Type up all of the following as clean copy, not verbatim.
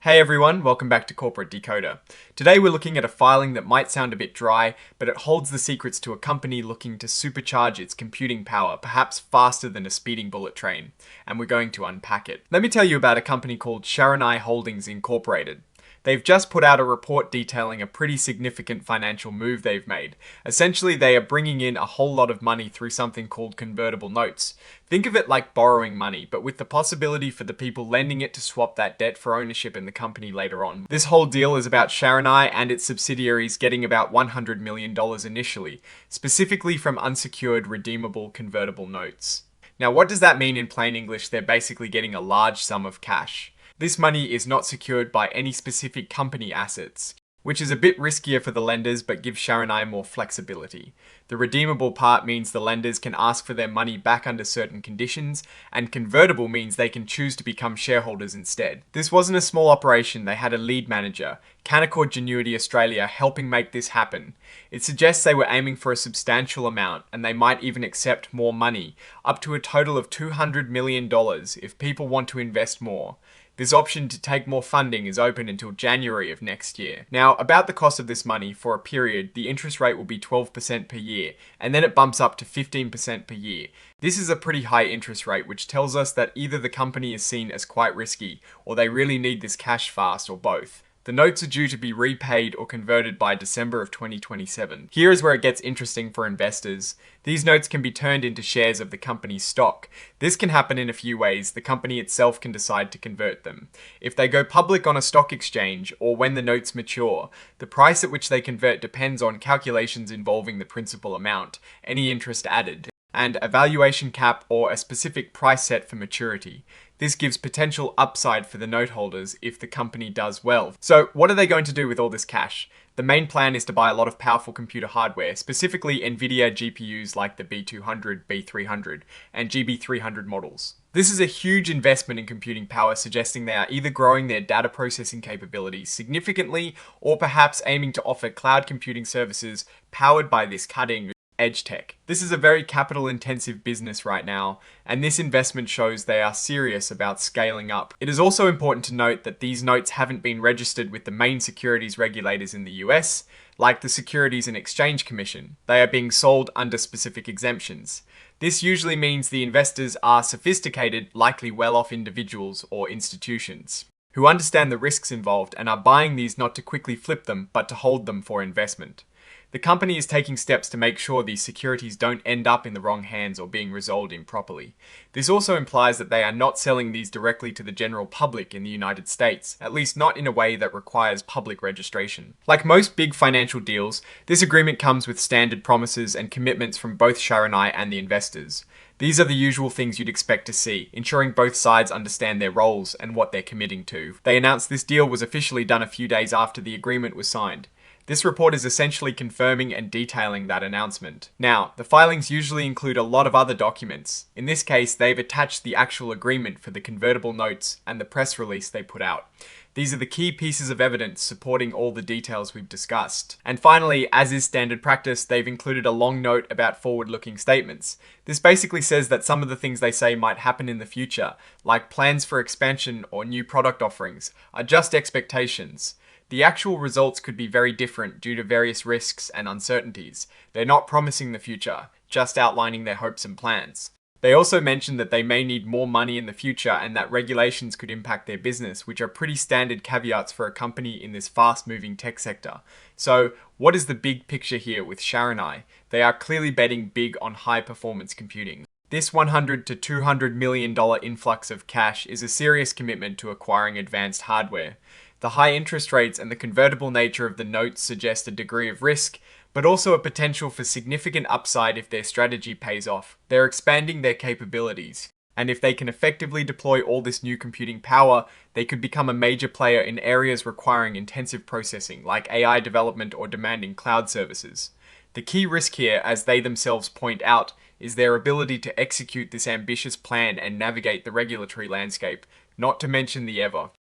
Hey everyone, welcome back to Corporate Decoder. Today we're looking at a filing that might sound a bit dry, but it holds the secrets to a company looking to supercharge its computing power, perhaps faster than a speeding bullet train, and we're going to unpack it. Let me tell you about a company called SharonAI Holdings Incorporated. They've just put out a report detailing a pretty significant financial move they've made. Essentially, they are bringing in a whole lot of money through something called convertible notes. Think of it like borrowing money, but with the possibility for the people lending it to swap that debt for ownership in the company later on. This whole deal is about SharonAI and its subsidiaries getting about $100 million initially, specifically from unsecured redeemable convertible notes. Now, what does that mean in plain English? They're basically getting a large sum of cash. This money is not secured by any specific company assets, which is a bit riskier for the lenders but gives SharonAI more flexibility. The redeemable part means the lenders can ask for their money back under certain conditions, and convertible means they can choose to become shareholders instead. This wasn't a small operation. They had a lead manager, Canaccord Genuity Australia, helping make this happen. It suggests they were aiming for a substantial amount, and they might even accept more money, up to a total of $200 million if people want to invest more. This option to take more funding is open until January of next year. Now, about the cost of this money, for a period, the interest rate will be 12% per year, and then it bumps up to 15% per year. This is a pretty high interest rate, which tells us that either the company is seen as quite risky, or they really need this cash fast, or both. The notes are due to be repaid or converted by December of 2027. Here is where it gets interesting for investors. These notes can be turned into shares of the company's stock. This can happen in a few ways. The company itself can decide to convert them. If they go public on a stock exchange, or when the notes mature, the price at which they convert depends on calculations involving the principal amount, any interest added, and a valuation cap or a specific price set for maturity. This gives potential upside for the note holders if the company does well. So what are they going to do with all this cash? The main plan is to buy a lot of powerful computer hardware, specifically NVIDIA GPUs like the B200, B300, and GB300 models. This is a huge investment in computing power, suggesting they are either growing their data processing capabilities significantly or perhaps aiming to offer cloud computing services powered by this cutting edge tech. This is a very capital intensive business right now, and this investment shows they are serious about scaling up. It is also important to note that these notes haven't been registered with the main securities regulators in the US, like the Securities and Exchange Commission. They are being sold under specific exemptions. This usually means the investors are sophisticated, likely well-off individuals or institutions, who understand the risks involved and are buying these not to quickly flip them, but to hold them for investment. The company is taking steps to make sure these securities don't end up in the wrong hands or being resolved improperly. This also implies that they are not selling these directly to the general public in the United States, at least not in a way that requires public registration. Like most big financial deals, this agreement comes with standard promises and commitments from both SharonAI and the investors. These are the usual things you'd expect to see, ensuring both sides understand their roles and what they're committing to. They announced this deal was officially done a few days after the agreement was signed. This report is essentially confirming and detailing that announcement. Now, the filings usually include a lot of other documents. In this case, they've attached the actual agreement for the convertible notes and the press release they put out. These are the key pieces of evidence supporting all the details we've discussed. And finally, as is standard practice, they've included a long note about forward-looking statements. This basically says that some of the things they say might happen in the future, like plans for expansion or new product offerings, are just expectations. The actual results could be very different due to various risks and uncertainties. They're not promising the future, just outlining their hopes and plans. They also mentioned that they may need more money in the future and that regulations could impact their business, which are pretty standard caveats for a company in this fast-moving tech sector. So, what is the big picture here with SharonAI? They are clearly betting big on high-performance computing. This $100 to $200 million influx of cash is a serious commitment to acquiring advanced hardware. The high interest rates and the convertible nature of the notes suggest a degree of risk, but also a potential for significant upside if their strategy pays off. They're expanding their capabilities, and if they can effectively deploy all this new computing power, they could become a major player in areas requiring intensive processing, like AI development or demanding cloud services. The key risk here, as they themselves point out, is their ability to execute this ambitious plan and navigate the regulatory landscape, not to mention the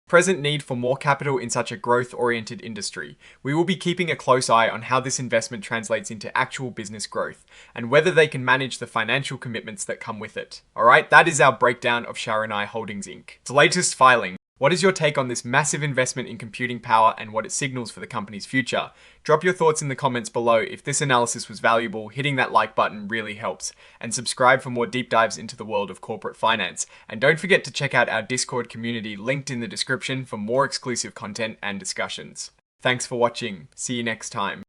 present need for more capital in such a growth-oriented industry. We will be keeping a close eye on how this investment translates into actual business growth, and whether they can manage the financial commitments that come with it. Alright, that is our breakdown of SharonAI Holdings Inc. Its latest filing What is your take on this massive investment in computing power and what it signals for the company's future? Drop your thoughts in the comments below. If this analysis was valuable, hitting that like button really helps. And subscribe for more deep dives into the world of corporate finance. And don't forget to check out our Discord community linked in the description for more exclusive content and discussions. Thanks for watching. See you next time.